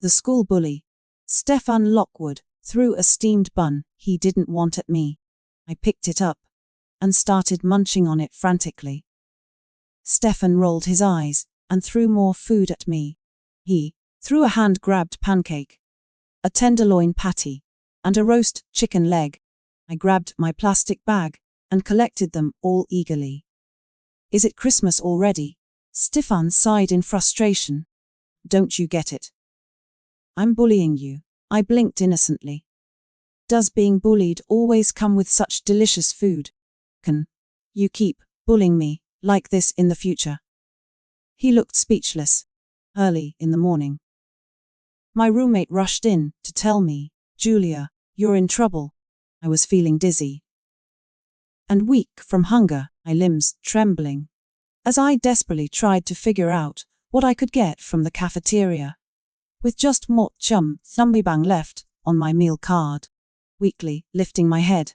The school bully, Stefan Lockwood, threw a steamed bun he didn't want at me. I picked it up and started munching on it frantically. Stefan rolled his eyes and threw more food at me. He threw a hand-grabbed pancake, a tenderloin patty, and a roast chicken leg. I grabbed my plastic bag and collected them all eagerly. Is it Christmas already? Stefan sighed in frustration. Don't you get it? I'm bullying you. I blinked innocently. Does being bullied always come with such delicious food? Can you keep bullying me like this in the future? He looked speechless. Early in the morning, my roommate rushed in to tell me, Julia, you're in trouble. I was feeling dizzy and weak from hunger, my limbs trembling, as I desperately tried to figure out what I could get from the cafeteria. With just more chum thumbibang left on my meal card, weakly lifting my head,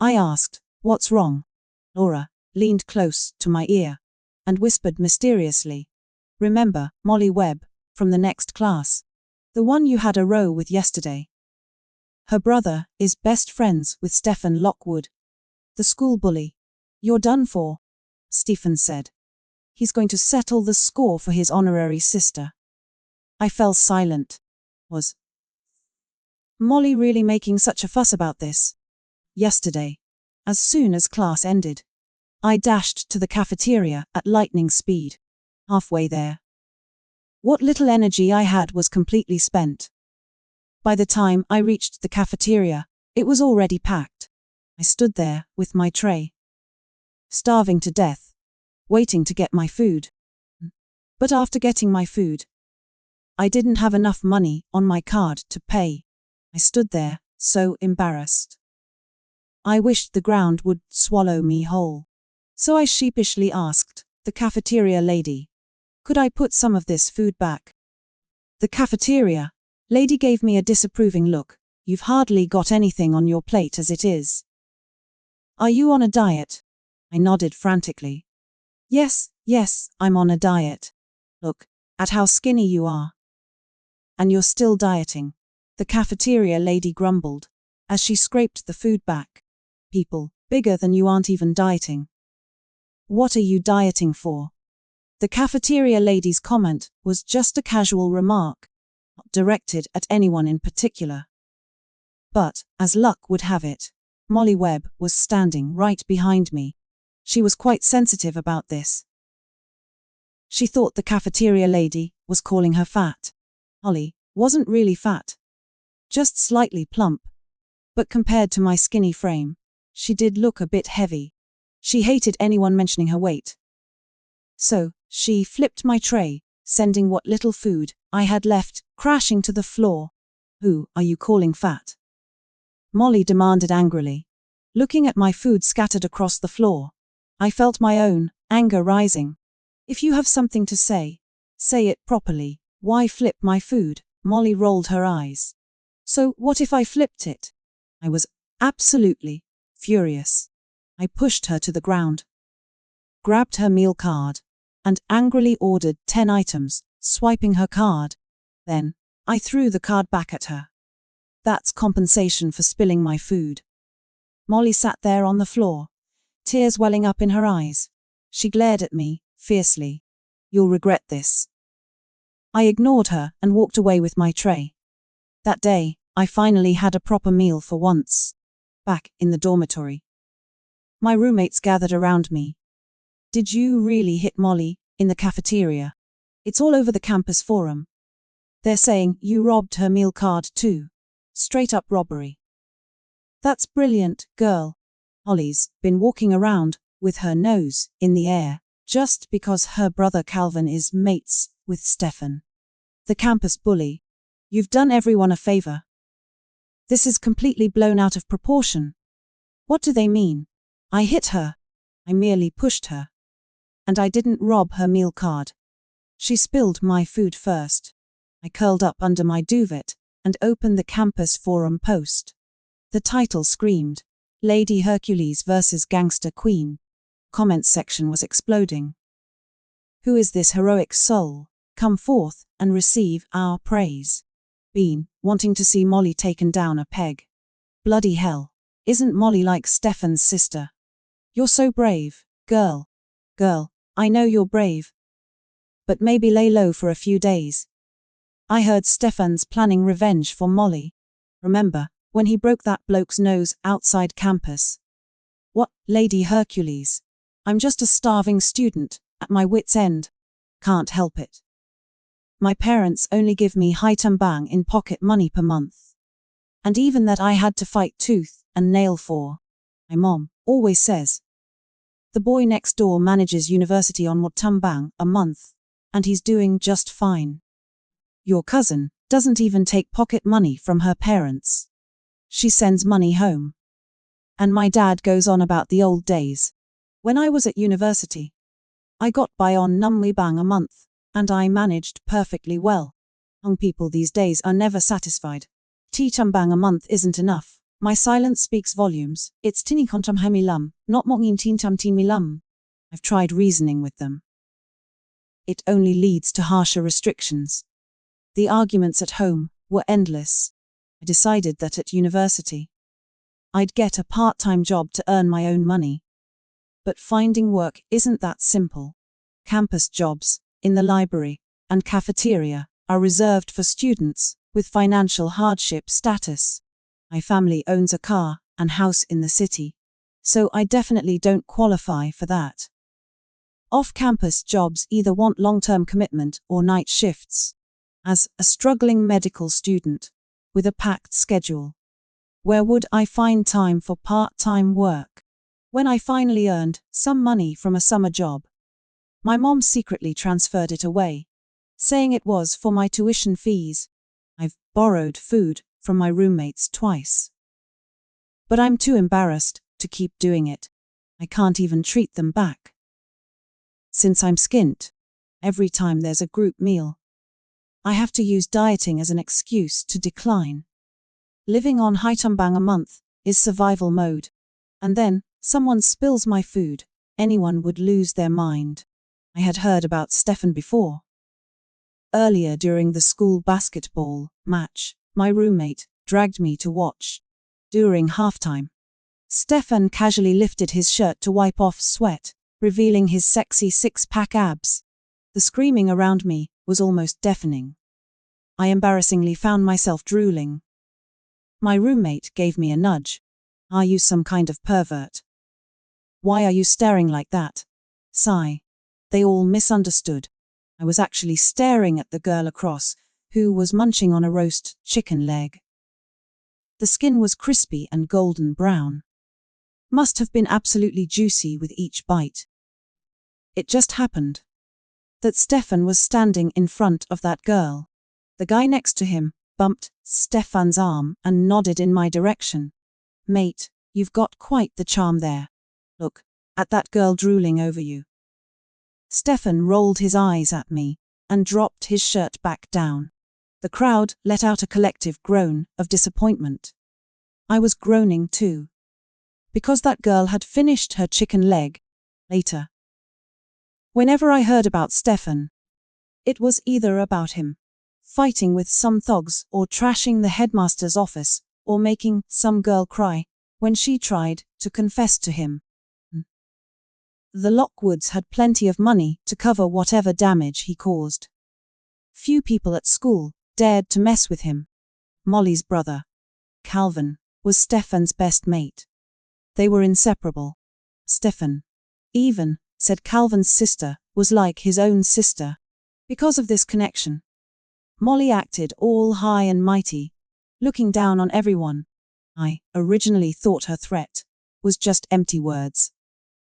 I asked, what's wrong? Laura leaned close to my ear and whispered mysteriously, remember Molly Webb from the next class, the one you had a row with yesterday? Her brother is best friends with Stefan Lockwood, the school bully. You're done for, Stefan said. He's going to settle the score for his honorary sister. I fell silent. Was Molly really making such a fuss about this? Yesterday, as soon as class ended, I dashed to the cafeteria at lightning speed. Halfway there, what little energy I had was completely spent. By the time I reached the cafeteria, it was already packed. I stood there with my tray, starving to death, waiting to get my food. But after getting my food, I didn't have enough money on my card to pay. I stood there, so embarrassed. I wished the ground would swallow me whole. So I sheepishly asked the cafeteria lady, could I put some of this food back? The cafeteria lady gave me a disapproving look. You've hardly got anything on your plate as it is. Are you on a diet? I nodded frantically. Yes, I'm on a diet. Look at how skinny you are. And you're still dieting, the cafeteria lady grumbled, as she scraped the food back. People bigger than you aren't even dieting. What are you dieting for? The cafeteria lady's comment was just a casual remark, not directed at anyone in particular. But, as luck would have it, Molly Webb was standing right behind me. She was quite sensitive about this. She thought the cafeteria lady was calling her fat. Molly wasn't really fat, just slightly plump. But compared to my skinny frame, she did look a bit heavy. She hated anyone mentioning her weight. So, she flipped my tray, sending what little food I had left crashing to the floor. Who are you calling fat? Molly demanded angrily, looking at my food scattered across the floor. I felt my own anger rising. If you have something to say it properly. Why flip my food? Molly rolled her eyes. So what if I flipped it? I was absolutely furious. I pushed her to the ground, grabbed her meal card, and angrily ordered 10 items, swiping her card. Then, I threw the card back at her. That's compensation for spilling my food. Molly sat there on the floor, tears welling up in her eyes. She glared at me, fiercely. You'll regret this. I ignored her and walked away with my tray. That day, I finally had a proper meal for once. Back in the dormitory, my roommates gathered around me. Did you really hit Molly in the cafeteria? It's all over the campus forum. They're saying you robbed her meal card too. Straight up robbery. That's brilliant, girl. Molly's been walking around with her nose in the air just because her brother Calvin is mates with Stefan, the campus bully. You've done everyone a favor. This is completely blown out of proportion. What do they mean? I hit her. I merely pushed her. And I didn't rob her meal card. She spilled my food first. I curled up under my duvet and opened the campus forum post. The title screamed, Lady Hercules vs. Gangster Queen. Comments section was exploding. Who is this heroic soul? Come forth, and receive our praise. Been wanting to see Molly taken down a peg. Bloody hell. Isn't Molly like Stefan's sister? You're so brave, girl. Girl, I know you're brave. But maybe lay low for a few days. I heard Stefan's planning revenge for Molly. Remember, when he broke that bloke's nose outside campus? What, Lady Hercules? I'm just a starving student, at my wit's end. Can't help it. My parents only give me haitambang in pocket money per month. And even that I had to fight tooth and nail for. My mom always says. The boy next door manages university on watambang a month, and he's doing just fine. Your cousin doesn't even take pocket money from her parents. She sends money home. And my dad goes on about the old days. When I was at university, I got by on numwibang a month, and I managed perfectly well. Young people these days are never satisfied. Titambang a month isn't enough. My silence speaks volumes. It's tinikontam hamilam, not mongin tintam timilam. I've tried reasoning with them. It only leads to harsher restrictions. The arguments at home were endless. I decided that at university, I'd get a part-time job to earn my own money. But finding work isn't that simple. Campus jobs, in the library and cafeteria, are reserved for students with financial hardship status. My family owns a car and house in the city, so I definitely don't qualify for that. Off-campus jobs either want long-term commitment or night shifts. As a struggling medical student, with a packed schedule, where would I find time for part-time work? When I finally earned some money from a summer job, my mom secretly transferred it away, saying it was for my tuition fees. I've borrowed food from my roommates twice. But I'm too embarrassed to keep doing it. I can't even treat them back. Since I'm skint, every time there's a group meal, I have to use dieting as an excuse to decline. Living on haitambang a month is survival mode. And then, someone spills my food, anyone would lose their mind. I had heard about Stefan before. Earlier during the school basketball match, my roommate dragged me to watch. During halftime, Stefan casually lifted his shirt to wipe off sweat, revealing his sexy six-pack abs. The screaming around me was almost deafening. I embarrassingly found myself drooling. My roommate gave me a nudge. Are you some kind of pervert? Why are you staring like that? Sigh. They all misunderstood. I was actually staring at the girl across, who was munching on a roast chicken leg. The skin was crispy and golden brown. Must have been absolutely juicy with each bite. It just happened that Stefan was standing in front of that girl. The guy next to him bumped Stefan's arm and nodded in my direction. Mate, you've got quite the charm there. Look at that girl drooling over you. Stefan rolled his eyes at me and dropped his shirt back down. The crowd let out a collective groan of disappointment. I was groaning too. Because that girl had finished her chicken leg. Later, whenever I heard about Stefan, it was either about him fighting with some thugs or trashing the headmaster's office or making some girl cry when she tried to confess to him. The Lockwoods had plenty of money to cover whatever damage he caused. Few people at school dared to mess with him. Molly's brother, Calvin, was Stefan's best mate. They were inseparable. Stefan even said Calvin's sister was like his own sister. Because of this connection, Molly acted all high and mighty, looking down on everyone. I originally thought her threat was just empty words.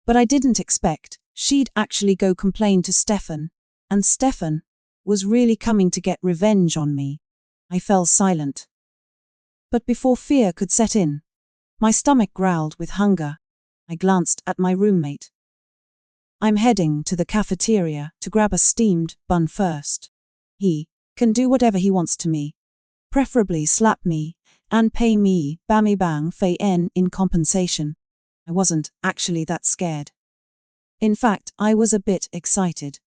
But I didn't expect she'd actually go complain to Stefan, and Stefan was really coming to get revenge on me. I fell silent. But before fear could set in, my stomach growled with hunger. I glanced at my roommate. I'm heading to the cafeteria to grab a steamed bun first. He can do whatever he wants to me, preferably slap me and pay me bammy bang fei en in compensation. I wasn't actually that scared. In fact, I was a bit excited.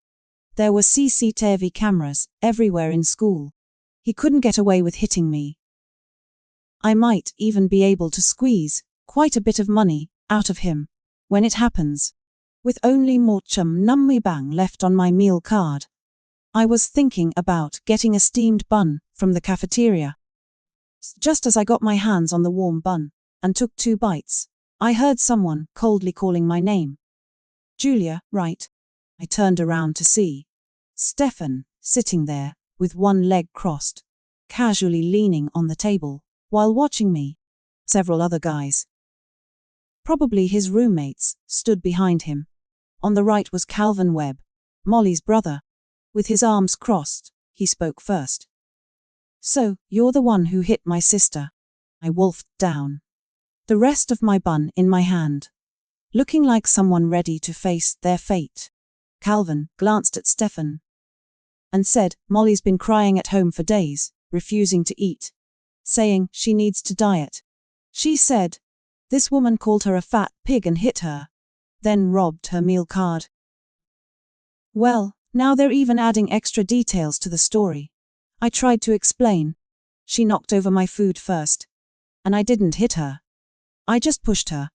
There were CCTV cameras everywhere in school. He couldn't get away with hitting me. I might even be able to squeeze quite a bit of money out of him when it happens. With only Morcham Nummi Bang left on my meal card, I was thinking about getting a steamed bun from the cafeteria. Just as I got my hands on the warm bun and took 2 bites, I heard someone coldly calling my name. Julia, right? I turned around to see Stefan sitting there with one leg crossed, casually leaning on the table while watching me. Several other guys, probably his roommates, stood behind him. On the right was Calvin Webb, Molly's brother. With his arms crossed, he spoke first. So, you're the one who hit my sister. I wolfed down, the rest of my bun in my hand, looking like someone ready to face their fate. Calvin glanced at Stefan and said, Molly's been crying at home for days, refusing to eat, saying she needs to diet. She said this woman called her a fat pig and hit her, then robbed her meal card. Well, now they're even adding extra details to the story. I tried to explain. She knocked over my food first, and I didn't hit her. I just pushed her.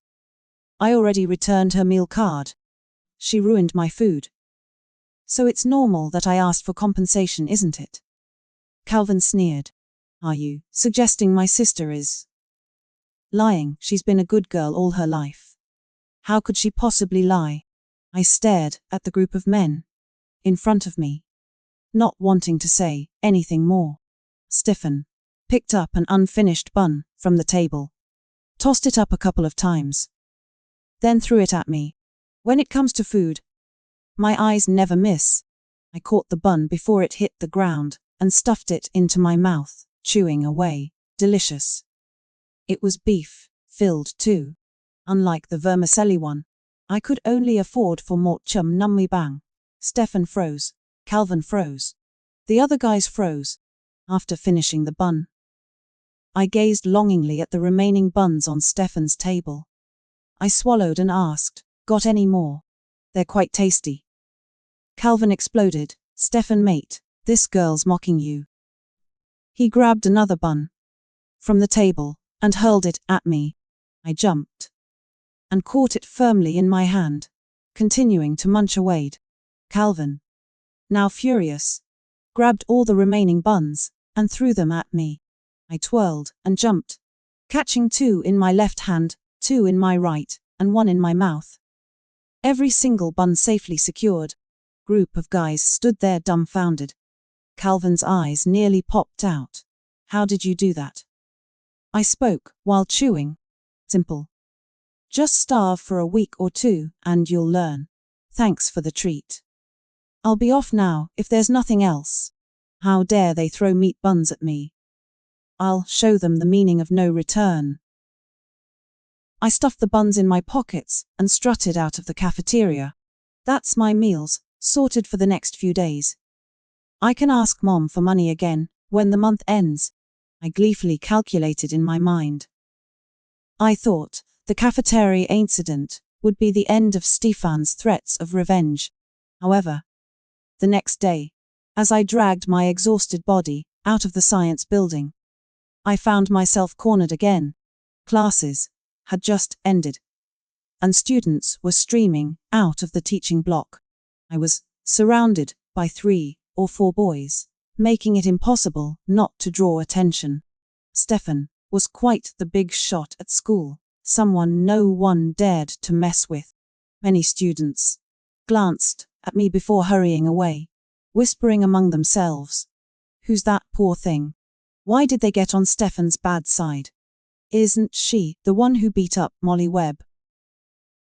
I already returned her meal card. She ruined my food. So it's normal that I asked for compensation, isn't it? Calvin sneered. Are you suggesting my sister is lying? She's been a good girl all her life. How could she possibly lie? I stared at the group of men in front of me, not wanting to say anything more. Stefan picked up an unfinished bun from the table, tossed it up a couple of times, then threw it at me. When it comes to food, my eyes never miss. I caught the bun before it hit the ground and stuffed it into my mouth, chewing away. Delicious. It was beef, filled too. Unlike the vermicelli one, I could only afford for Morcham Nummi Bang. Stefan froze. Calvin froze. The other guys froze. After finishing the bun, I gazed longingly at the remaining buns on Stefan's table. I swallowed and asked, got any more? They're quite tasty. Calvin exploded. Stefan, mate, this girl's mocking you. He grabbed another bun from the table and hurled it at me. I jumped and caught it firmly in my hand, continuing to munch away. Calvin, now furious, grabbed all the remaining buns and threw them at me. I twirled and jumped, catching 2 in my left hand, 2 in my right, and 1 in my mouth. Every single bun safely secured. Group of guys stood there dumbfounded. Calvin's eyes nearly popped out. How did you do that? I spoke while chewing. Simple. Just starve for a week or 2 and you'll learn. Thanks for the treat. I'll be off now if there's nothing else. How dare they throw meat buns at me? I'll show them the meaning of no return. I stuffed the buns in my pockets and strutted out of the cafeteria. That's my meals, sorted for the next few days. I can ask Mom for money again when the month ends. I gleefully calculated in my mind. I thought the cafeteria incident would be the end of Stefan's threats of revenge. However, the next day, as I dragged my exhausted body out of the science building, I found myself cornered again. Classes had just ended, and students were streaming out of the teaching block. I was surrounded by 3 or 4 boys, making it impossible not to draw attention. Stefan was quite the big shot at school, someone no one dared to mess with. Many students glanced at me before hurrying away, whispering among themselves, "Who's that poor thing? Why did they get on Stefan's bad side? Isn't she the one who beat up Molly Webb?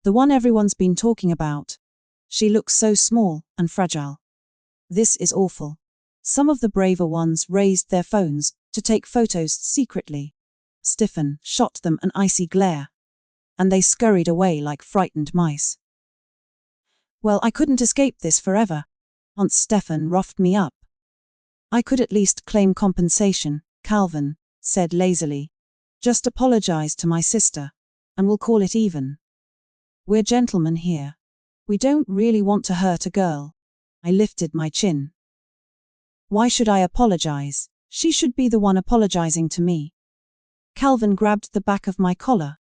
The one everyone's been talking about? She looks so small and fragile. This is awful." Some of the braver ones raised their phones to take photos secretly. Stefan shot them an icy glare, and they scurried away like frightened mice. Well, I couldn't escape this forever. Once Stefan roughed me up, I could at least claim compensation, Calvin said lazily. Just apologize to my sister, and we'll call it even. We're gentlemen here. We don't really want to hurt a girl. I lifted my chin. Why should I apologize? She should be the one apologizing to me. Calvin grabbed the back of my collar.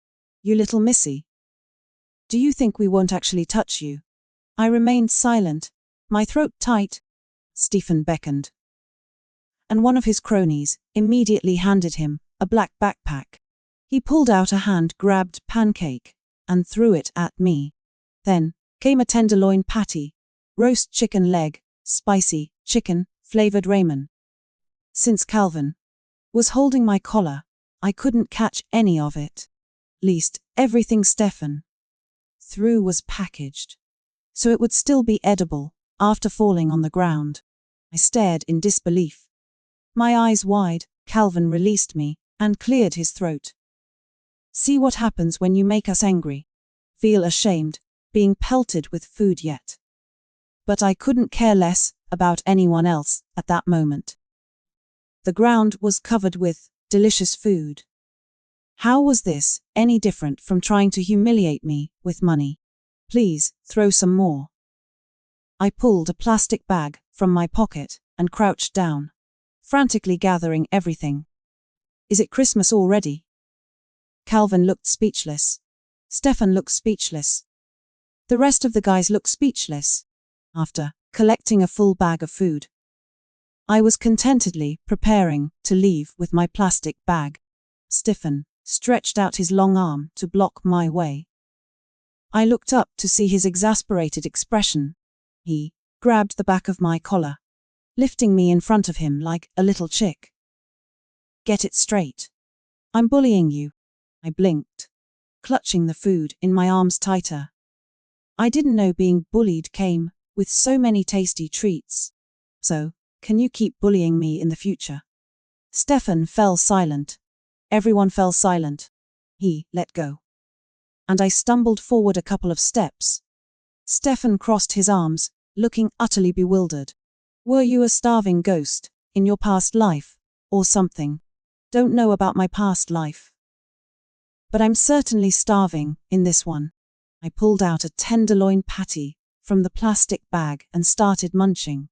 You little missy. Do you think we won't actually touch you? I remained silent, my throat tight. Stefan beckoned. And one of his cronies immediately handed him a black backpack. He pulled out a hand-grabbed pancake and threw it at me. Then came a tenderloin patty, roast chicken leg, spicy chicken, flavored ramen. Since Calvin was holding my collar, I couldn't catch any of it. Least everything Stefan threw was packaged, so it would still be edible after falling on the ground. I stared in disbelief. My eyes wide, Calvin released me and cleared his throat. See what happens when you make us angry. Feel ashamed, being pelted with food yet. But I couldn't care less about anyone else at that moment. The ground was covered with delicious food. How was this any different from trying to humiliate me with money? Please, throw some more. I pulled a plastic bag from my pocket and crouched down, frantically gathering everything. Is it Christmas already? Calvin looked speechless. Stefan looked speechless. The rest of the guys looked speechless. After collecting a full bag of food, I was contentedly preparing to leave with my plastic bag. Stefan stretched out his long arm to block my way. I looked up to see his exasperated expression. He grabbed the back of my collar, lifting me in front of him like a little chick. Get it straight. I'm bullying you. I blinked, clutching the food in my arms tighter. I didn't know being bullied came with so many tasty treats. So, can you keep bullying me in the future? Stefan fell silent. Everyone fell silent. He let go. And I stumbled forward a couple of steps. Stefan crossed his arms, looking utterly bewildered. Were you a starving ghost in your past life, or something? Don't know about my past life. But I'm certainly starving in this one. I pulled out a tenderloin patty from the plastic bag and started munching.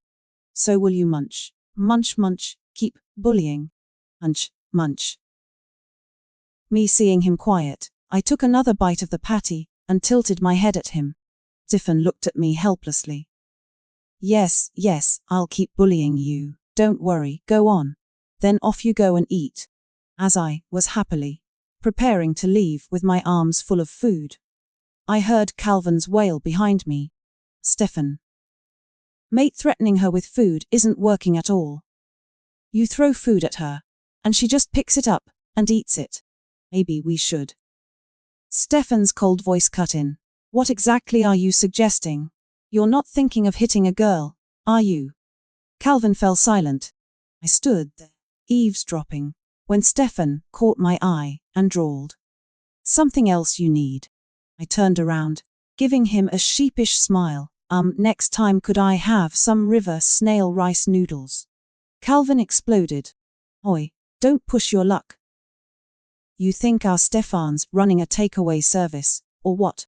So will you munch? Munch, munch, keep bullying. Munch, munch. Me seeing him quiet, I took another bite of the patty and tilted my head at him. Stefan looked at me helplessly. Yes, I'll keep bullying you. Don't worry, go on. Then off you go and eat. As I was happily preparing to leave with my arms full of food, I heard Calvin's wail behind me. Stefan. Mate, threatening her with food isn't working at all. You throw food at her, and she just picks it up and eats it. Maybe we should. Stefan's cold voice cut in. What exactly are you suggesting? You're not thinking of hitting a girl, are you? Calvin fell silent. I stood there, eavesdropping, when Stefan caught my eye and drawled. Something else you need. I turned around, giving him a sheepish smile. Next time could I have some river snail rice noodles? Calvin exploded. Oi, don't push your luck. You think our Stefan's running a takeaway service, or what?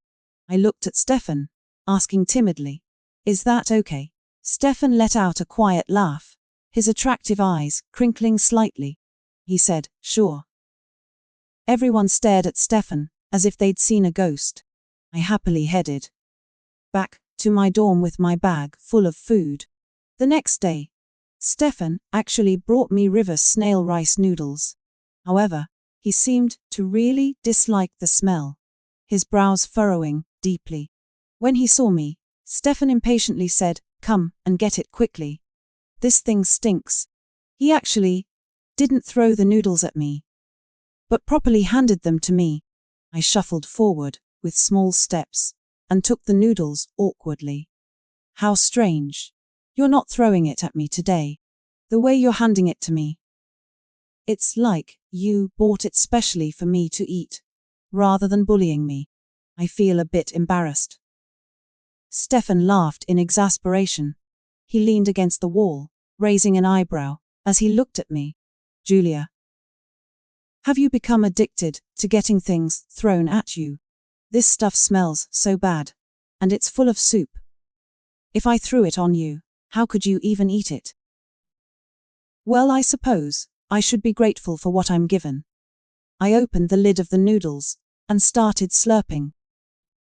I looked at Stefan, asking timidly. Is that okay? Stefan let out a quiet laugh, his attractive eyes crinkling slightly. He said, sure. Everyone stared at Stefan, as if they'd seen a ghost. I happily headed back to my dorm with my bag full of food. The next day, Stefan actually brought me river snail rice noodles. However, he seemed to really dislike the smell, his brows furrowing deeply. When he saw me, Stefan impatiently said, come and get it quickly. This thing stinks. He actually didn't throw the noodles at me, but properly handed them to me. I shuffled forward with small steps and took the noodles awkwardly. How strange. You're not throwing it at me today. The way you're handing it to me. It's like you bought it specially for me to eat, rather than bullying me. I feel a bit embarrassed. Stefan laughed in exasperation. He leaned against the wall, raising an eyebrow, as he looked at me. Julia, have you become addicted to getting things thrown at you? This stuff smells so bad, and it's full of soup. If I threw it on you, How could you even eat it? Well, I suppose I should be grateful for what I'm given. I opened the lid of the noodles and started slurping.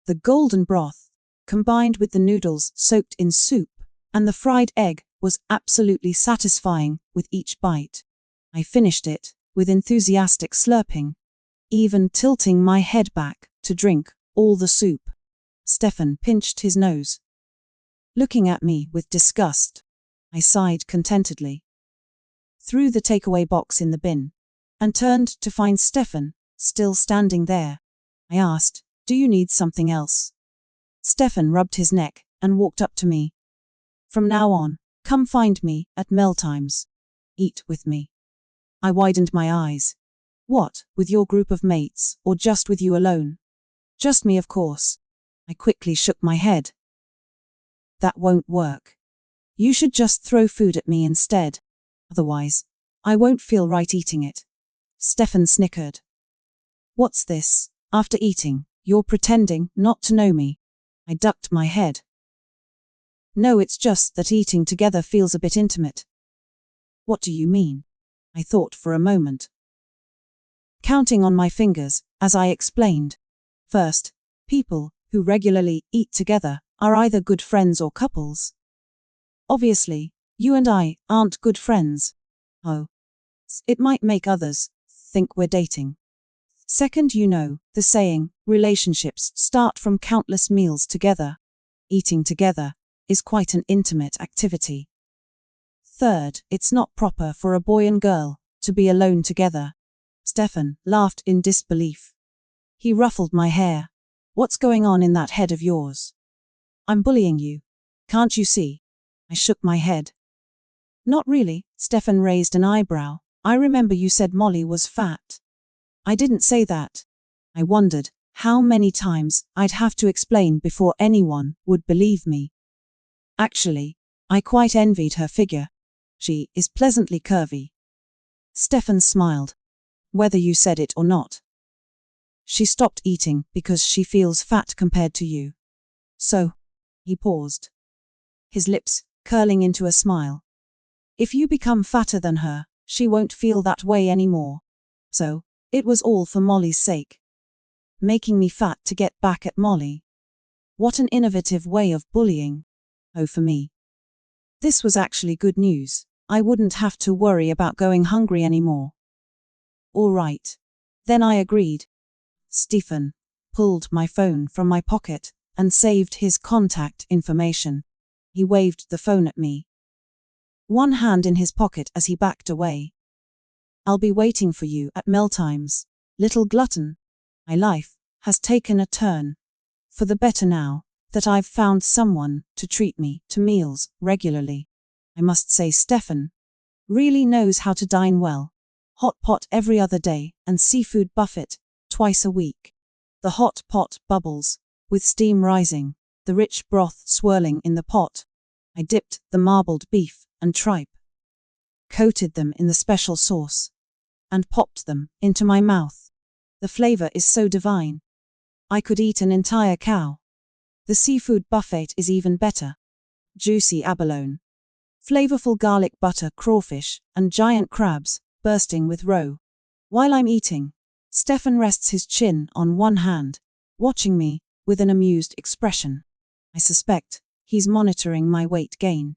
The golden broth, combined with the noodles soaked in soup and the fried egg, was absolutely satisfying with each bite. I finished it with enthusiastic slurping, even tilting my head back to drink all the soup. Stefan pinched his nose, looking at me with disgust. I sighed contentedly, threw the takeaway box in the bin, and turned to find Stefan still standing there. I asked, "Do you need something else?" Stefan rubbed his neck and walked up to me. "From now on, come find me at mealtimes. Eat with me." I widened my eyes. "What, with your group of mates, or just with you alone?" "Just me, of course." I quickly shook my head. "That won't work. You should just throw food at me instead. Otherwise, I won't feel right eating it." Stefan snickered. "What's this? After eating, you're pretending not to know me?" I ducked my head. "No, it's just that eating together feels a bit intimate." "What do you mean?" I thought for a moment, counting on my fingers as I explained. "First, people who regularly eat together are either good friends or couples. Obviously, you and I aren't good friends. Oh, it might make others think we're dating. Second, you know the saying, relationships start from countless meals together. Eating together is quite an intimate activity. Third, it's not proper for a boy and girl to be alone together." Stefan laughed in disbelief. He ruffled my hair. "What's going on in that head of yours? I'm bullying you. Can't you see?" I shook my head. "Not really." Stefan raised an eyebrow. "I remember you said Molly was fat." "I didn't say that." I wondered how many times I'd have to explain before anyone would believe me. "Actually, I quite envied her figure. She is pleasantly curvy." Stefan smiled. "Whether you said it or not. She stopped eating because she feels fat compared to you. So," he paused, his lips curling into a smile, "if you become fatter than her, she won't feel that way anymore. So, it was all for Molly's sake. Making me fat to get back at Molly. What an innovative way of bullying. Oh, for me, this was actually good news. I wouldn't have to worry about going hungry anymore." "All right." Then I agreed. Stefan pulled my phone from my pocket and saved his contact information. He waved the phone at me, one hand in his pocket as he backed away. "I'll be waiting for you at mealtimes, little glutton. My life has taken a turn for the better now that I've found someone to treat me to meals regularly. I must say Stefan really knows how to dine well. Hot pot every other day and seafood buffet twice a week. The hot pot bubbles, with steam rising, the rich broth swirling in the pot. I dipped the marbled beef and tripe, coated them in the special sauce, and popped them into my mouth. The flavor is so divine. I could eat an entire cow. The seafood buffet is even better. Juicy abalone, flavorful garlic butter crawfish, and giant crabs bursting with roe. While I'm eating, Stefan rests his chin on one hand, watching me with an amused expression. I suspect he's monitoring my weight gain.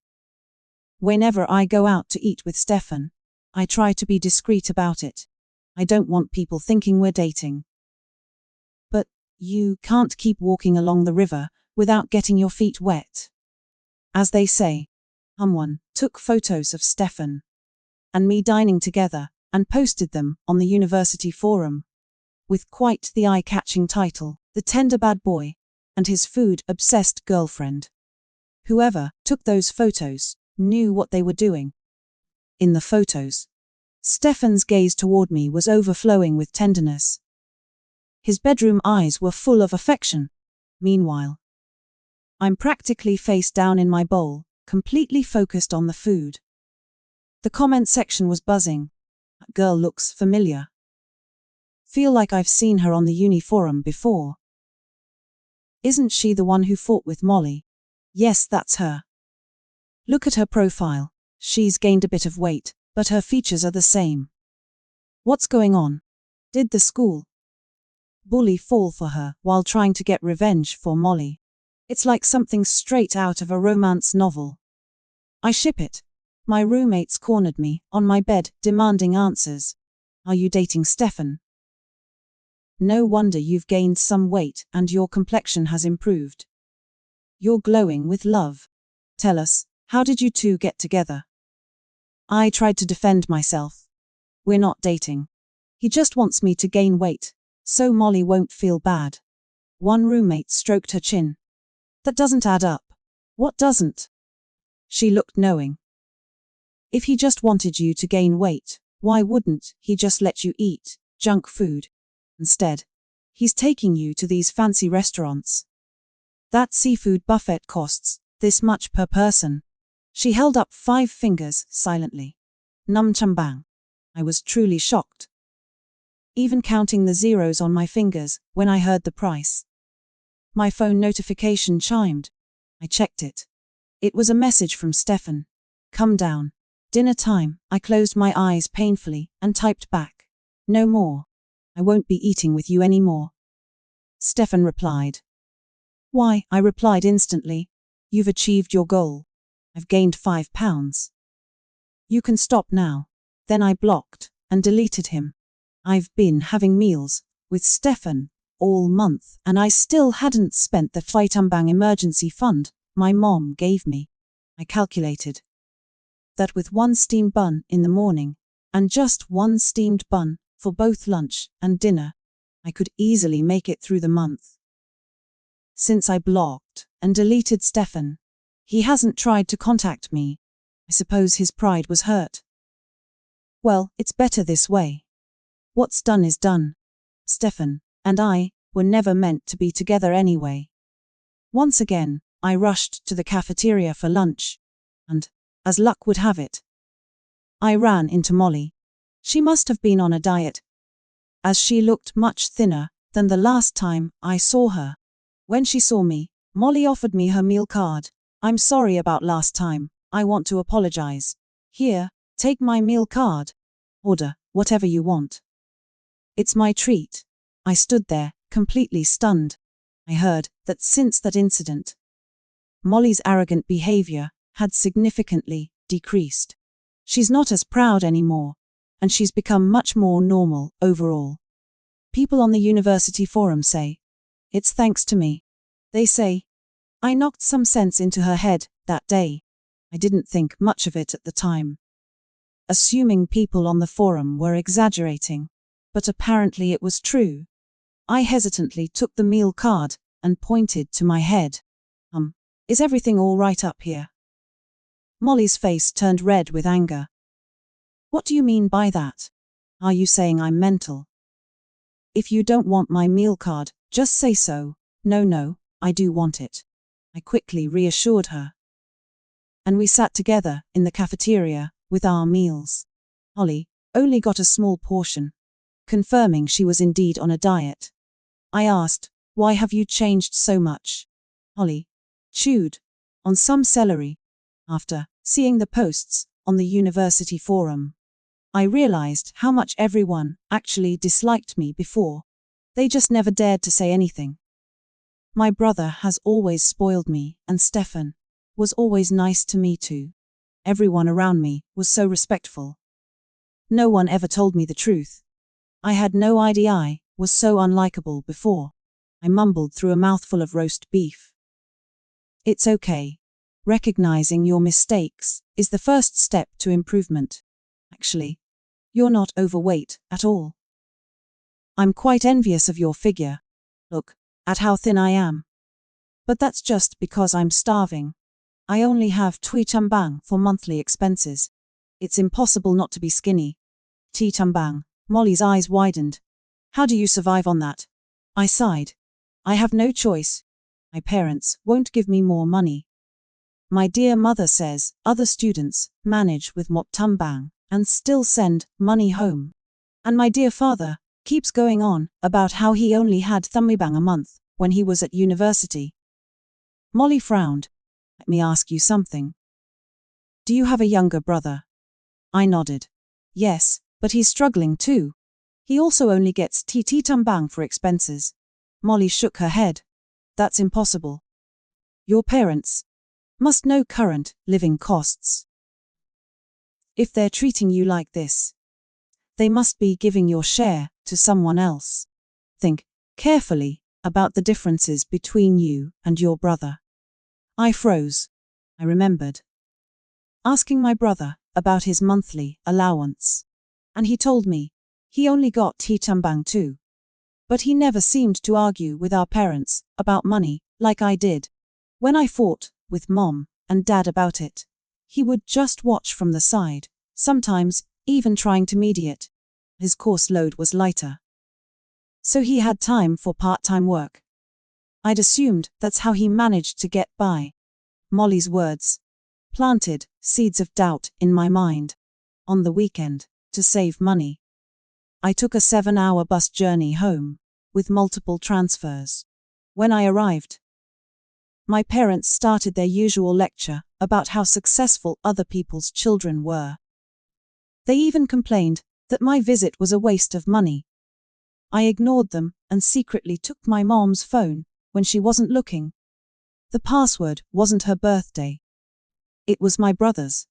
Whenever I go out to eat with Stefan, I try to be discreet about it. I don't want people thinking we're dating. But you can't keep walking along the river without getting your feet wet. As they say, someone took photos of Stefan and me dining together and posted them on the university forum, with quite the eye-catching title, "The Tender Bad Boy and His Food-Obsessed Girlfriend." Whoever took those photos knew what they were doing. In the photos, Stefan's gaze toward me was overflowing with tenderness. His bedroom eyes were full of affection. Meanwhile, I'm practically face down in my bowl, completely focused on the food. The comment section was buzzing. "That girl looks familiar. Feel like I've seen her on the uni forum before. Isn't she the one who fought with Molly? Yes, that's her. Look at her profile. She's gained a bit of weight, but her features are the same. What's going on? Did the school bully fall for her while trying to get revenge for Molly? It's like something straight out of a romance novel. I ship it. My roommates cornered me on my bed, demanding answers. Are you dating Stefan? No wonder you've gained some weight and your complexion has improved. You're glowing with love. Tell us, how did you two get together? I tried to defend myself. We're not dating. He just wants me to gain weight, so Molly won't feel bad. One roommate stroked her chin. That doesn't add up. What doesn't? She looked knowing. If he just wanted you to gain weight, why wouldn't he just let you eat junk food? Instead, he's taking you to these fancy restaurants. That seafood buffet costs this much per person. She held up 5 fingers silently. Nam chambang. I was truly shocked. Even counting the zeros on my fingers when I heard the price. My phone notification chimed. I checked it. It was a message from Stefan. Come down. Dinner time. I closed my eyes painfully and typed back. No more. I won't be eating with you anymore. Stefan replied. Why? I replied instantly. You've achieved your goal. I've gained 5 pounds. You can stop now. Then I blocked and deleted him. I've been having meals with Stefan all month and I still hadn't spent the Flightambang emergency fund my mom gave me. I calculated that with 1 steamed bun in the morning and just 1 steamed bun for both lunch and dinner, I could easily make it through the month. Since I blocked and deleted Stefan, he hasn't tried to contact me. I suppose his pride was hurt. Well, it's better this way. What's done is done. Stefan and I were never meant to be together anyway. Once again, I rushed to the cafeteria for lunch, and, as luck would have it, I ran into Molly. She must have been on a diet, as she looked much thinner than the last time I saw her. When she saw me, Molly offered me her meal card. I'm sorry about last time. I want to apologize. Here, take my meal card. Order whatever you want. It's my treat. I stood there, completely stunned. I heard that since that incident, Molly's arrogant behavior had significantly decreased. She's not as proud anymore, and she's become much more normal overall. People on the university forum say, it's thanks to me. They say, I knocked some sense into her head that day. I didn't think much of it at the time, assuming people on the forum were exaggerating, but apparently it was true. I hesitantly took the meal card and pointed to my head. Is everything all right up here? Molly's face turned red with anger. What do you mean by that? Are you saying I'm mental? If you don't want my meal card, just say so. No, I do want it. I quickly reassured her. And we sat together in the cafeteria with our meals. Molly only got a small portion, confirming she was indeed on a diet. I asked, why have you changed so much? Molly chewed on some celery. After seeing the posts on the university forum, I realized how much everyone actually disliked me before. They just never dared to say anything. My brother has always spoiled me, and Stefan was always nice to me too. Everyone around me was so respectful. No one ever told me the truth. I had no idea I was so unlikable before. I mumbled through a mouthful of roast beef. It's okay. Recognizing your mistakes is the first step to improvement. Actually, you're not overweight at all. I'm quite envious of your figure. Look at how thin I am. But that's just because I'm starving. I only have Tui Tambang for monthly expenses. It's impossible not to be skinny. Ti Tambang. Molly's eyes widened. How do you survive on that? I sighed. I have no choice. My parents won't give me more money. My dear mother says other students manage with Mop Tambang and still send money home. And my dear father keeps going on about how he only had Thumbibang a month when he was at university. Molly frowned. Let me ask you something. Do you have a younger brother? I nodded. Yes, but he's struggling too. He also only gets TT Tambang for expenses. Molly shook her head. That's impossible. Your parents must know current living costs. If they're treating you like this, they must be giving your share to someone else. Think carefully about the differences between you and your brother. I froze. I remembered asking my brother about his monthly allowance, and he told me he only got Tambang too. But he never seemed to argue with our parents about money like I did. When I fought with Mom and Dad about it, he would just watch from the side, sometimes even trying to mediate. His course load was lighter, so he had time for part-time work. I'd assumed that's how he managed to get by. Molly's words planted seeds of doubt in my mind. On the weekend, to save money, I took a 7-hour bus journey home, with multiple transfers. When I arrived, my parents started their usual lecture about how successful other people's children were. They even complained that my visit was a waste of money. I ignored them and secretly took my mom's phone when she wasn't looking. The password wasn't her birthday. It was my brother's.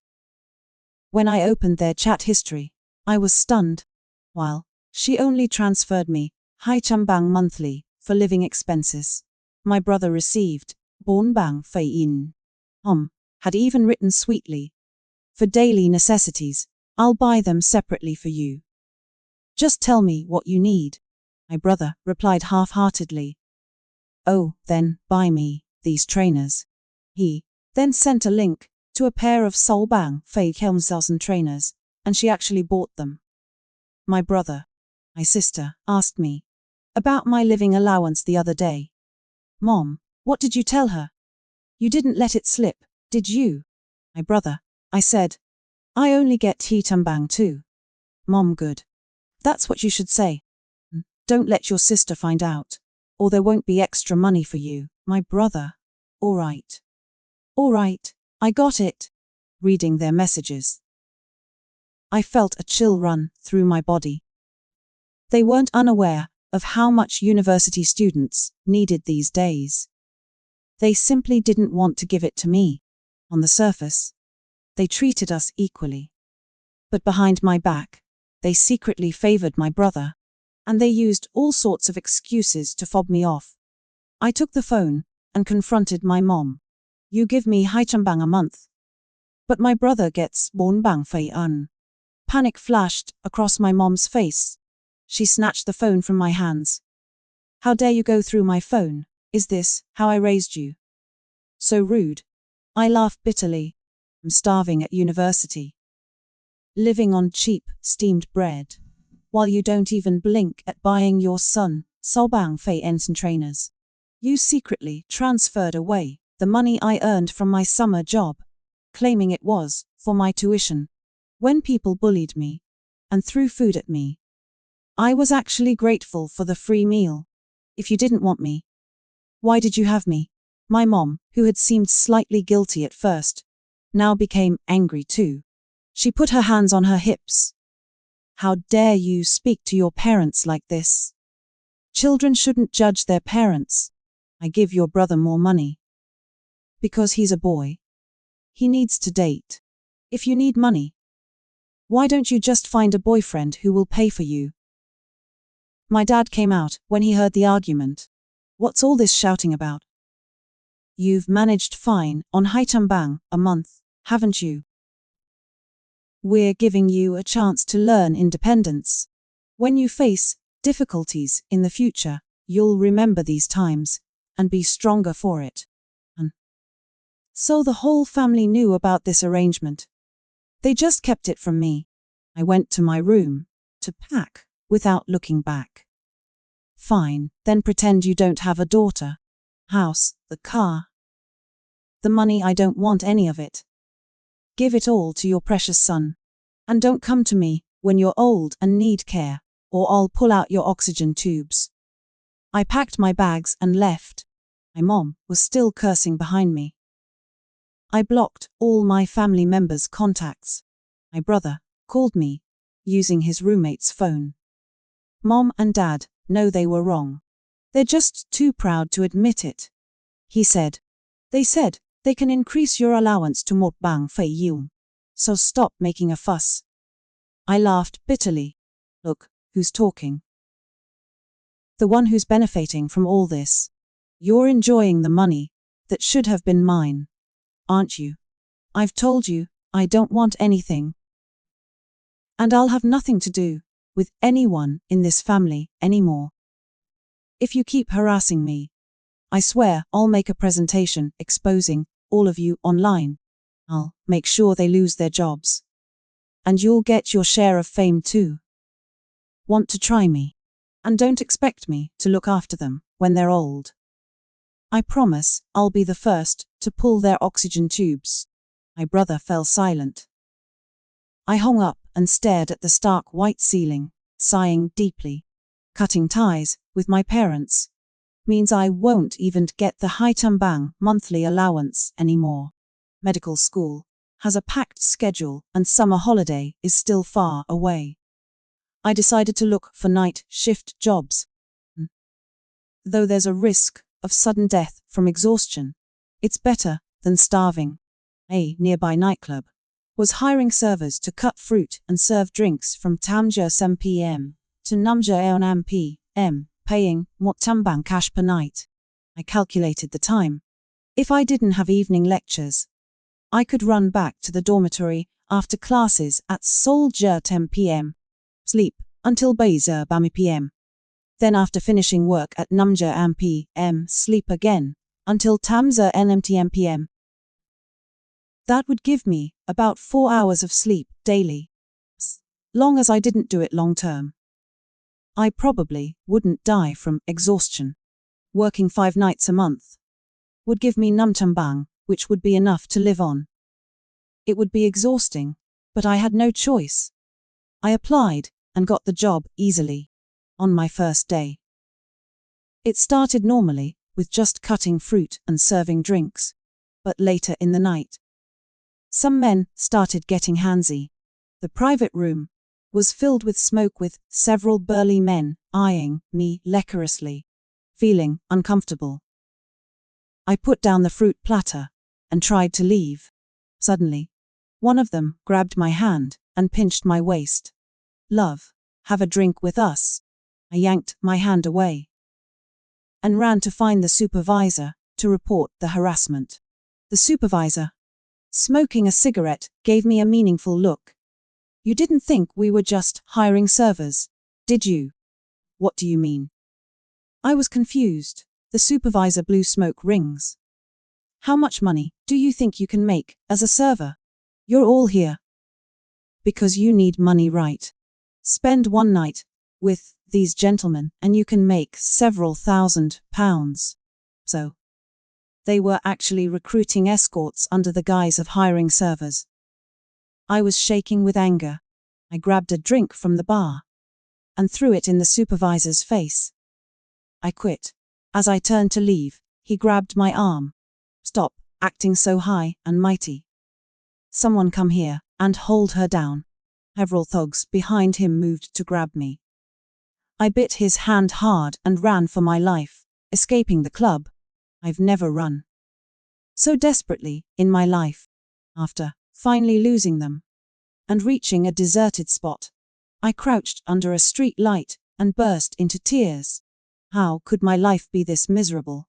When I opened their chat history, I was stunned. While she only transferred me Hai Chambang monthly for living expenses, my brother received Bon Bang Fei In. Had even written sweetly, for daily necessities, I'll buy them separately for you. Just tell me what you need. My brother replied half-heartedly. Oh, then, buy me these trainers. He then sent a link to a pair of Sol Bang Fei Kelmsausen trainers, and she actually bought them. My sister, asked me about my living allowance the other day. Mom, what did you tell her? You didn't let it slip, did you? My brother, I said. I only get Tambang too. Mom, good. That's what you should say. Don't let your sister find out, or there won't be extra money for you. My brother. All right. All right, I got it. Reading their messages, I felt a chill run through my body. They weren't unaware of how much university students needed these days. They simply didn't want to give it to me. On the surface, they treated us equally. But behind my back, they secretly favored my brother, and they used all sorts of excuses to fob me off. I took the phone and confronted my mom. You give me Hai Chambang a month, but my brother gets Bon Bang Fei Un. Panic flashed across my mom's face. She snatched the phone from my hands. How dare you go through my phone? Is this how I raised you? So rude. I laughed bitterly. I'm starving at university, living on cheap, steamed bread, while you don't even blink at buying your son Solbang Fei Ensign trainers. You secretly transferred away the money I earned from my summer job, claiming it was for my tuition. When people bullied me and threw food at me, I was actually grateful for the free meal. If you didn't want me, why did you have me? My mom, who had seemed slightly guilty at first, now became angry too. She put her hands on her hips. How dare you speak to your parents like this? Children shouldn't judge their parents. I give your brother more money because he's a boy. He needs to date. If you need money, why don't you just find a boyfriend who will pay for you? My dad came out when he heard the argument. What's all this shouting about? You've managed fine on Haitambang a month, haven't you? We're giving you a chance to learn independence. When you face difficulties in the future, you'll remember these times and be stronger for it. So the whole family knew about this arrangement. They just kept it from me. I went to my room to pack without looking back. Fine, then pretend you don't have a daughter, house, the car. The money, I don't want any of it. Give it all to your precious son. And don't come to me when you're old and need care, or I'll pull out your oxygen tubes. I packed my bags and left. My mom was still cursing behind me. I blocked all my family members' contacts. My brother called me, using his roommate's phone. Mom and Dad know they were wrong. They're just too proud to admit it. He said. They said they can increase your allowance to mukbang for you. So stop making a fuss. I laughed bitterly. Look, who's talking? The one who's benefiting from all this. You're enjoying the money that should have been mine, aren't you? I've told you, I don't want anything. And I'll have nothing to do with anyone in this family anymore. If you keep harassing me, I swear I'll make a presentation exposing all of you online. I'll make sure they lose their jobs. And you'll get your share of fame too. Want to try me? And don't expect me to look after them when they're old. I promise I'll be the first to pull their oxygen tubes. My brother fell silent. I hung up and stared at the stark white ceiling, sighing deeply. Cutting ties with my parents means I won't even get the Haitambang monthly allowance anymore. Medical school has a packed schedule and summer holiday is still far away. I decided to look for night shift jobs. Though there's a risk of sudden death from exhaustion, it's better than starving. A nearby nightclub was hiring servers to cut fruit and serve drinks from Tamja 7 p.m. to Numja 9 p.m., paying Motambang cash per night. I calculated the time. If I didn't have evening lectures, I could run back to the dormitory after classes at Soldier 10 p.m., sleep until Baiza Bami p.m. Then after finishing work at Numja am p.m., sleep again until Tamza NMTM p.m. That would give me about 4 hours of sleep daily. Long as I didn't do it long term. I probably wouldn't die from exhaustion. Working 5 nights a month would give me Numtambang, which would be enough to live on. It would be exhausting, but I had no choice. I applied and got the job easily on my first day. It started normally with just cutting fruit and serving drinks, but later in the night, some men started getting handsy. The private room was filled with smoke with several burly men eyeing me lecherously, feeling uncomfortable. I put down the fruit platter and tried to leave. Suddenly, one of them grabbed my hand and pinched my waist. "Love, have a drink with us." I yanked my hand away and ran to find the supervisor to report the harassment. The supervisor, smoking a cigarette, gave me a meaningful look. "You didn't think we were just hiring servers, did you?" "What do you mean?" I was confused. The supervisor blew smoke rings. "How much money do you think you can make as a server? You're all here because you need money, right? Spend one night with these gentlemen and you can make several £1,000s. So, they were actually recruiting escorts under the guise of hiring servers. I was shaking with anger. I grabbed a drink from the bar and threw it in the supervisor's face. I quit. As I turned to leave, he grabbed my arm. "Stop acting so high and mighty. Someone come here and hold her down." Several thugs behind him moved to grab me. I bit his hand hard and ran for my life, escaping the club. I've never run so desperately in my life. After finally losing them and reaching a deserted spot, I crouched under a street light and burst into tears. How could my life be this miserable?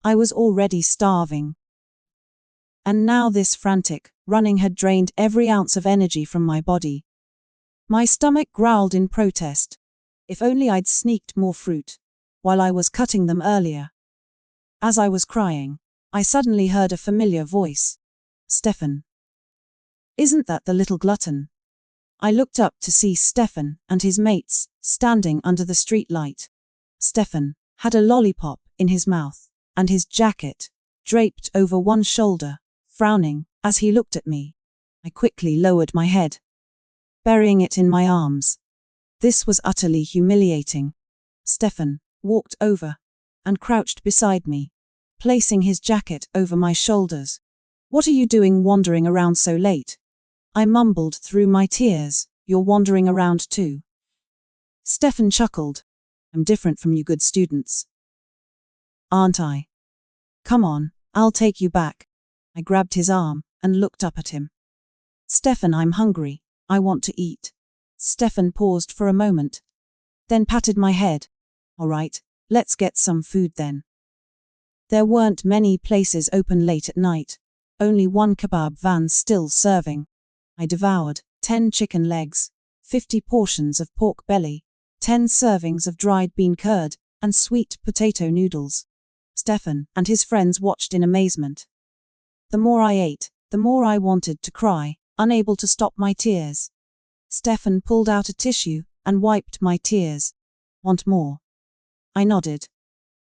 I was already starving. And now this frantic running had drained every ounce of energy from my body. My stomach growled in protest. If only I'd sneaked more fruit while I was cutting them earlier. As I was crying, I suddenly heard a familiar voice. "Stefan. Isn't that the little glutton?" I looked up to see Stefan and his mates standing under the street light. Stefan had a lollipop in his mouth and his jacket draped over one shoulder, frowning as he looked at me. I quickly lowered my head, burying it in my arms. This was utterly humiliating. Stefan walked over and crouched beside me, placing his jacket over my shoulders. What are you doing wandering around so late? I mumbled through my tears. You're wandering around too. Stefan chuckled. I'm different from you good students. Aren't I? Come on, I'll take you back. I grabbed his arm and looked up at him. Stefan, I'm hungry. I want to eat. Stefan paused for a moment, then patted my head. All right, let's get some food then. There weren't many places open late at night, only one kebab van still serving. I devoured 10 chicken legs, 50 portions of pork belly, 10 servings of dried bean curd, and sweet potato noodles. Stefan and his friends watched in amazement. The more I ate, the more I wanted to cry, unable to stop my tears. Stefan pulled out a tissue and wiped my tears. Want more? I nodded.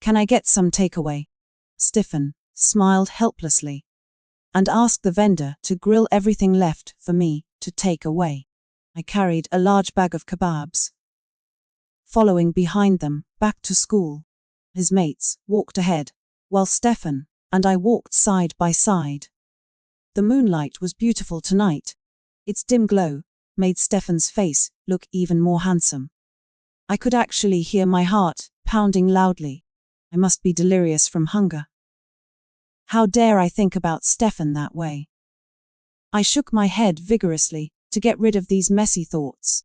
Can I get some takeaway? Stefan smiled helplessly and asked the vendor to grill everything left for me to take away. I carried a large bag of kebabs. Following behind them back to school, his mates walked ahead, while Stefan and I walked side by side. The moonlight was beautiful tonight. Its dim glow made Stefan's face look even more handsome. I could actually hear my heart pounding loudly. I must be delirious from hunger. How dare I think about Stefan that way? I shook my head vigorously to get rid of these messy thoughts.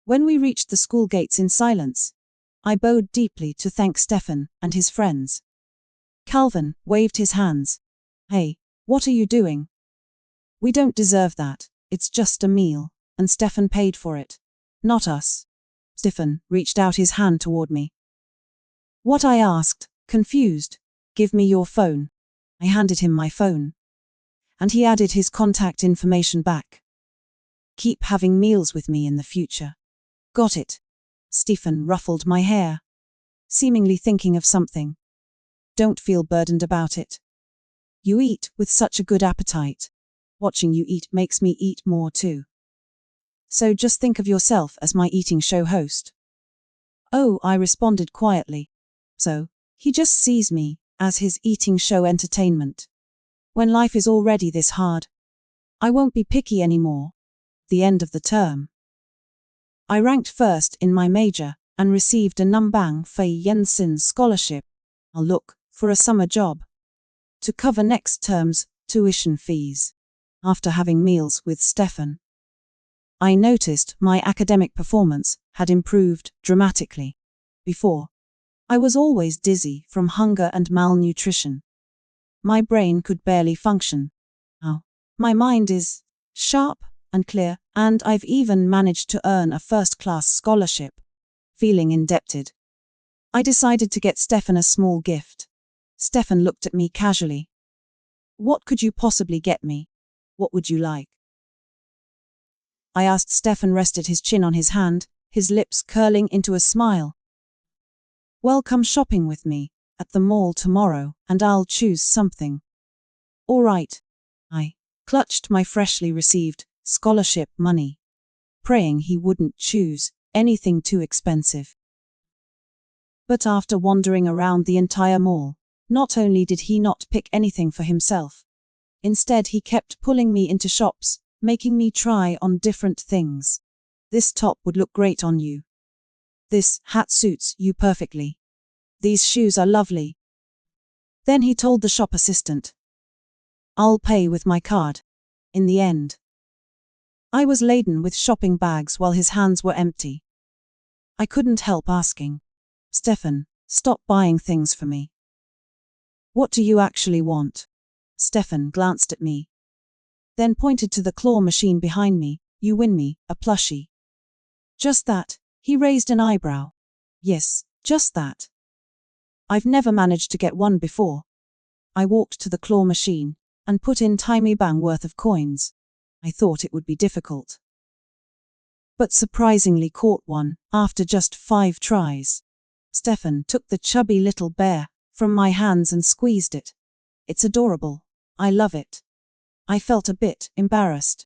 When we reached the school gates in silence, I bowed deeply to thank Stefan and his friends. Calvin waved his hands. Hey, what are you doing? We don't deserve that. It's just a meal, and Stefan paid for it. Not us. Stefan reached out his hand toward me. What? I asked, confused. Give me your phone. I handed him my phone. And he added his contact information back. Keep having meals with me in the future. Got it. Stefan ruffled my hair, seemingly thinking of something. Don't feel burdened about it. You eat with such a good appetite. Watching you eat makes me eat more too. So just think of yourself as my eating show host. Oh, I responded quietly. So, he just sees me as his eating show entertainment. When life is already this hard, I won't be picky anymore. The end of the term, I ranked first in my major and received a Numbang Fei Yensin scholarship. I'll look for a summer job to cover next term's tuition fees. After having meals with Stefan, I noticed my academic performance had improved dramatically. Before, I was always dizzy from hunger and malnutrition. My brain could barely function. Now, my mind is sharp and clear, and I've even managed to earn a first-class scholarship. Feeling indebted, I decided to get Stefan a small gift. Stefan looked at me casually. What could you possibly get me? What would you like? I asked. Stefan rested his chin on his hand, his lips curling into a smile. Well, come shopping with me at the mall tomorrow, and I'll choose something. All right. I clutched my freshly received scholarship money, praying he wouldn't choose anything too expensive. But after wandering around the entire mall, not only did he not pick anything for himself, instead he kept pulling me into shops, making me try on different things. This top would look great on you. This hat suits you perfectly. These shoes are lovely. Then he told the shop assistant, I'll pay with my card. In the end, I was laden with shopping bags while his hands were empty. I couldn't help asking, Stefan, stop buying things for me. What do you actually want? Stefan glanced at me, then pointed to the claw machine behind me. You win me a plushie. Just that? He raised an eyebrow. Yes, just that. I've never managed to get one before. I walked to the claw machine and put in tiny bang worth of coins. I thought it would be difficult, but surprisingly caught one after just 5 tries. Stefan took the chubby little bear from my hands and squeezed it. It's adorable. I love it. I felt a bit embarrassed.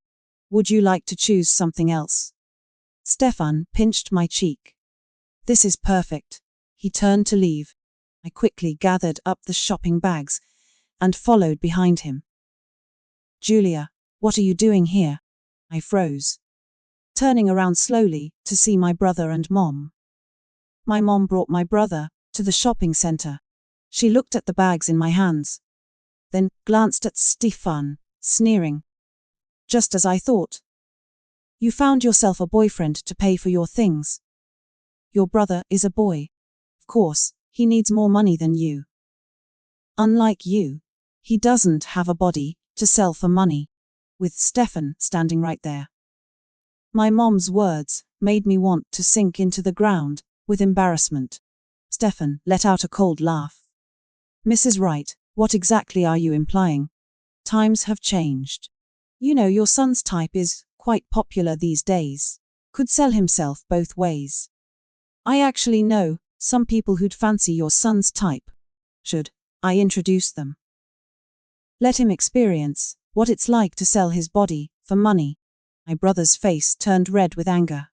Would you like to choose something else? Stefan pinched my cheek. This is perfect. He turned to leave. I quickly gathered up the shopping bags and followed behind him. Julia, what are you doing here? I froze, turning around slowly to see my brother and mom. My mom brought my brother to the shopping center. She looked at the bags in my hands, then glanced at Stefan, sneering. Just as I thought. You found yourself a boyfriend to pay for your things. Your brother is a boy. Of course, he needs more money than you. Unlike you, he doesn't have a body to sell for money. With Stefan standing right there. My mom's words made me want to sink into the ground with embarrassment. Stefan let out a cold laugh. Mrs. Wright, what exactly are you implying? Times have changed. You know your son's type is quite popular these days. Could sell himself both ways. I actually know some people who'd fancy your son's type. Should I introduce them? Let him experience what it's like to sell his body for money. My brother's face turned red with anger.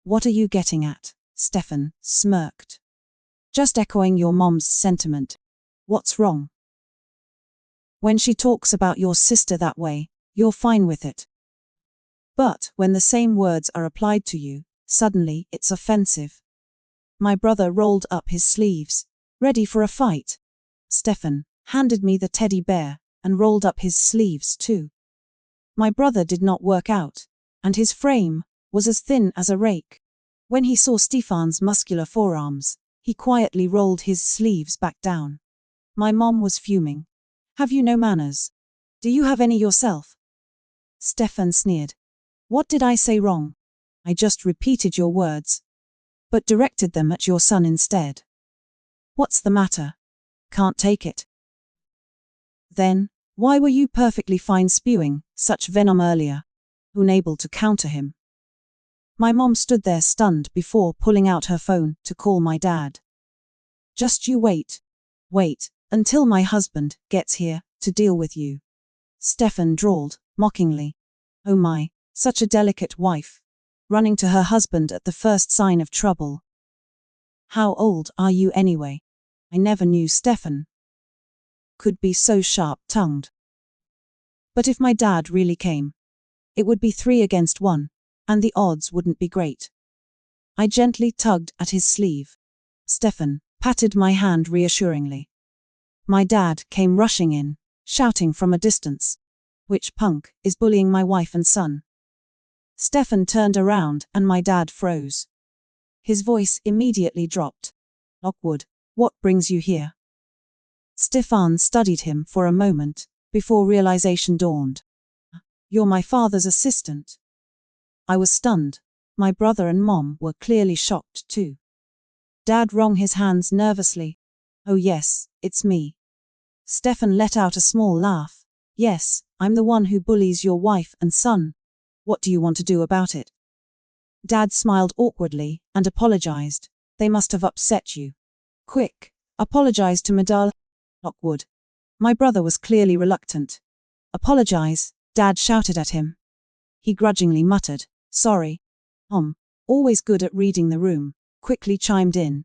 What are you getting at? Stefan smirked. Just echoing your mom's sentiment. What's wrong? When she talks about your sister that way, you're fine with it. But when the same words are applied to you, suddenly it's offensive. My brother rolled up his sleeves, ready for a fight. Stefan handed me the teddy bear and rolled up his sleeves too. My brother did not work out, and his frame was as thin as a rake. When he saw Stefan's muscular forearms, he quietly rolled his sleeves back down. My mom was fuming. Have you no manners? Do you have any yourself? Stefan sneered. What did I say wrong? I just repeated your words, but directed them at your son instead. What's the matter? Can't take it. Then, why were you perfectly fine spewing such venom earlier? Unable to counter him. My mom stood there stunned before pulling out her phone to call my dad. Just you wait. Wait until my husband gets here to deal with you. Stefan drawled, mockingly. Oh my, such a delicate wife. Running to her husband at the first sign of trouble. How old are you anyway? I never knew Stefan could be so sharp-tongued. But if my dad really came, it would be 3 against 1, and the odds wouldn't be great. I gently tugged at his sleeve. Stefan patted my hand reassuringly. My dad came rushing in, shouting from a distance. Which punk is bullying my wife and son? Stefan turned around and my dad froze. His voice immediately dropped. Lockwood, what brings you here? Stefan studied him for a moment, before realization dawned. You're my father's assistant. I was stunned. My brother and mom were clearly shocked too. Dad wrung his hands nervously. Oh yes, it's me. Stefan let out a small laugh. Yes, I'm the one who bullies your wife and son. What do you want to do about it? Dad smiled awkwardly and apologized. They must have upset you. Quick, apologize to Madal. Lockwood. My brother was clearly reluctant. Apologize, Dad shouted at him. He grudgingly muttered, sorry. Always good at reading the room, quickly chimed in.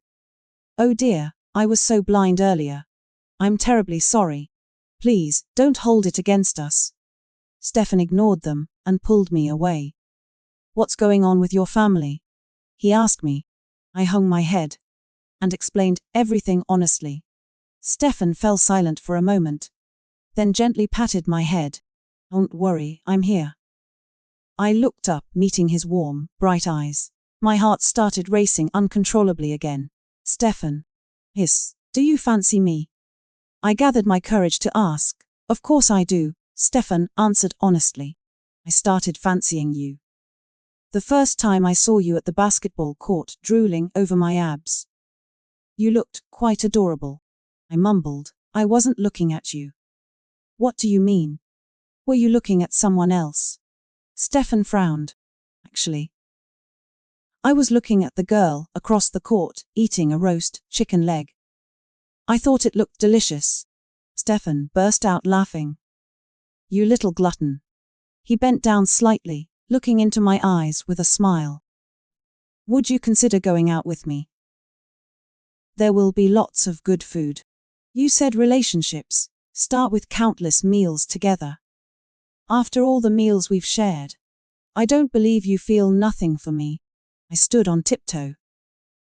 Oh dear, I was so blind earlier. I'm terribly sorry. Please, don't hold it against us. Stefan ignored them and pulled me away. What's going on with your family? He asked me. I hung my head and explained everything honestly. Stefan fell silent for a moment, then gently patted my head. Don't worry, I'm here. I looked up, meeting his warm, bright eyes. My heart started racing uncontrollably again. Stefan. Hiss, do you fancy me? I gathered my courage to ask. Of course I do, Stefan answered honestly. I started fancying you the first time I saw you at the basketball court drooling over my abs. You looked quite adorable. I mumbled. I wasn't looking at you. What do you mean? Were you looking at someone else? Stefan frowned. Actually, I was looking at the girl across the court, eating a roast chicken leg. I thought it looked delicious. Stefan burst out laughing. You little glutton. He bent down slightly, looking into my eyes with a smile. Would you consider going out with me? There will be lots of good food. You said relationships start with countless meals together. After all the meals we've shared. I don't believe you feel nothing for me. I stood on tiptoe,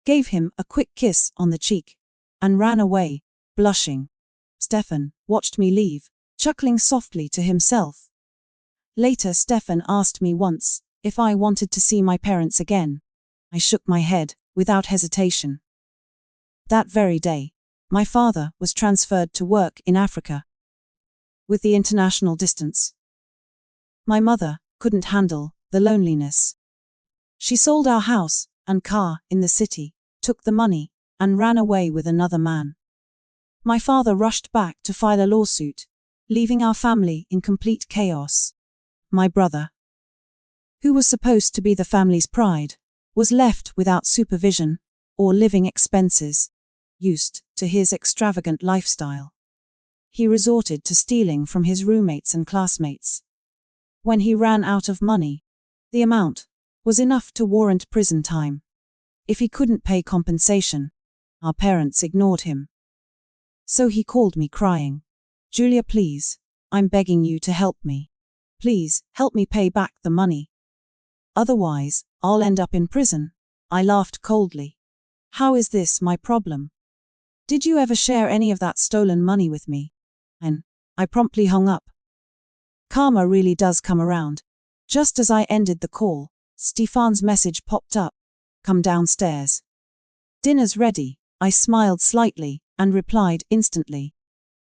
gave him a quick kiss on the cheek, and ran away, blushing. Stefan watched me leave, chuckling softly to himself. Later Stefan asked me once if I wanted to see my parents again. I shook my head, without hesitation. That very day, my father was transferred to work in Africa. With the international distance, my mother couldn't handle the loneliness. She sold our house and car in the city, took the money, and ran away with another man. My father rushed back to file a lawsuit, leaving our family in complete chaos. My brother, who was supposed to be the family's pride, was left without supervision or living expenses. Used to his extravagant lifestyle, he resorted to stealing from his roommates and classmates. When he ran out of money, the amount was enough to warrant prison time. If he couldn't pay compensation, our parents ignored him. So he called me crying, "Julia, please, I'm begging you to help me. Please, help me pay back the money. Otherwise, I'll end up in prison." I laughed coldly. "How is this my problem? Did you ever share any of that stolen money with me?" And I promptly hung up. Karma really does come around. Just as I ended the call, Stefan's message popped up. "Come downstairs. Dinner's ready." I smiled slightly and replied instantly,